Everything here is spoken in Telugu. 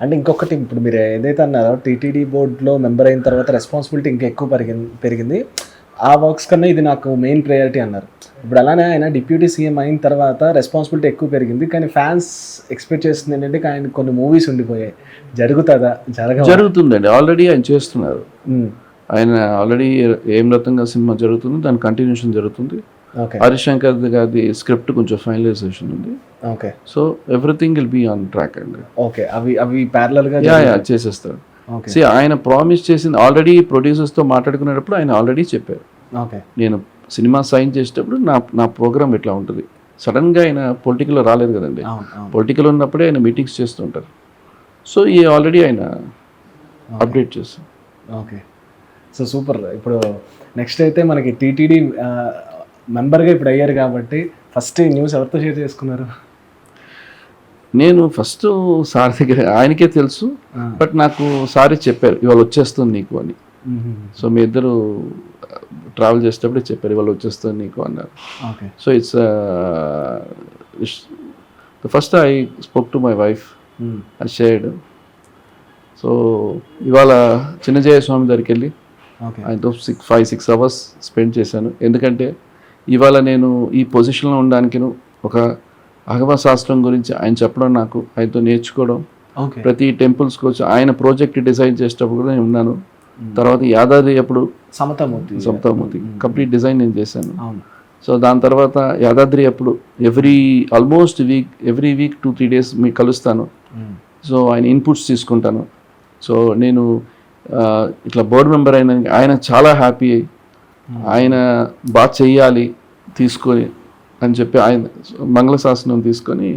అంటే ఇంకొకటి ఇప్పుడు మీరు ఏదైతే అన్నారో టీటీడీ బోర్డులో మెంబర్ అయిన తర్వాత రెస్పాన్సిబిలిటీ ఇంకా ఎక్కువ పెరిగింది. ఆ వర్క్స్ కన్నా ఇది నాకు మెయిన్ ప్రయారిటీ అన్నారు. ఇప్పుడు అలానే ఆయన డిప్యూటీ సీఎం అయిన తర్వాత రెస్పాన్సిబిలిటీ ఎక్కువ పెరిగింది. కానీ ఫ్యాన్స్ ఎక్స్పెక్ట్ చేస్తుంది ఏంటంటే ఆయన కొన్ని మూవీస్ ఉండిపోయాయి. జరుగుతుందా? జరుగుతుందండి. ఆల్రెడీ ఆయన చేస్తున్నారు. ఆయన ఆల్రెడీ ఏం రతంగా సినిమా జరుగుతుంది, దాని కంటిన్యూషన్ జరుగుతుంది. హరిశంకర్ గారి స్క్రిప్ట్ కొంచెం ఫైనలైజేషన్ ఉంది. Okay. So everything will be on track అండి. ఓకే. అవి ప్యారలల్ గా చేసేస్తారు. ఆయన ప్రామిస్ చేసింది ఆల్రెడీ ప్రొడ్యూసర్స్తో మాట్లాడుకునేటప్పుడు ఆయన ఆల్రెడీ చెప్పారు. నేను సినిమా సైన్ చేసేటప్పుడు నా ప్రోగ్రామ్ ఇట్లా ఉంటుంది. సడన్గా ఆయన పొలిటికల్లో రాలేదు కదండి. పొలిటికల్ ఉన్నప్పుడే ఆయన మీటింగ్స్ చేస్తుంటారు. సో ఈ ఆల్రెడీ ఆయన అప్డేట్ చేస్తాం. ఓకే. So super. ఇప్పుడు నెక్స్ట్ అయితే మనకి టీటీడీ మెంబర్గా ఇప్పుడు అయ్యారు కాబట్టి ఫస్ట్ న్యూస్ ఎవరితో షేర్ చేసుకున్నారు? నేను ఫస్ట్ సార్ దగ్గర, ఆయనకే తెలుసు, బట్ నాకు సారీ చెప్పారు ఇవాళ వచ్చేస్తుంది నీకు అని. సో మీ ఇద్దరు ట్రావెల్ చేసేటప్పుడే చెప్పారు ఇవాళ వచ్చేస్తుంది నీకు అన్నారు. So it's the first I spoke to my wife, I shared. So ఇవాళ చిన్నజయ స్వామి దగ్గరికి వెళ్ళి ఆయనతో 5-6 అవర్స్ స్పెండ్ చేశాను. ఎందుకంటే ఇవాళ నేను ఈ పొజిషన్లో ఉండడానికి ఒక అగమ శాస్త్రం గురించి ఆయన చెప్పడం, నాకు ఆయనతో నేర్చుకోవడం, ప్రతి టెంపుల్స్కి వచ్చి ఆయన ప్రాజెక్ట్ డిజైన్ చేసేటప్పుడు కూడా నేను ఉన్నాను. తర్వాత యాదాద్రి అప్పుడు సమతామూర్తి కంప్లీట్ డిజైన్ నేను చేశాను. సో దాని తర్వాత యాదాద్రి అప్పుడు ఆల్మోస్ట్ ఎవ్రీ వీక్ 2-3 days మీకు కలుస్తాను. సో ఆయన ఇన్పుట్స్ తీసుకుంటాను. సో నేను ఇట్లా బోర్డు మెంబర్ అయిన ఆయన చాలా హ్యాపీ అయ్యి ఆయన బాగా చెయ్యాలి తీసుకొని అని చెప్పి ఆయన మంగళశాసనం తీసుకొని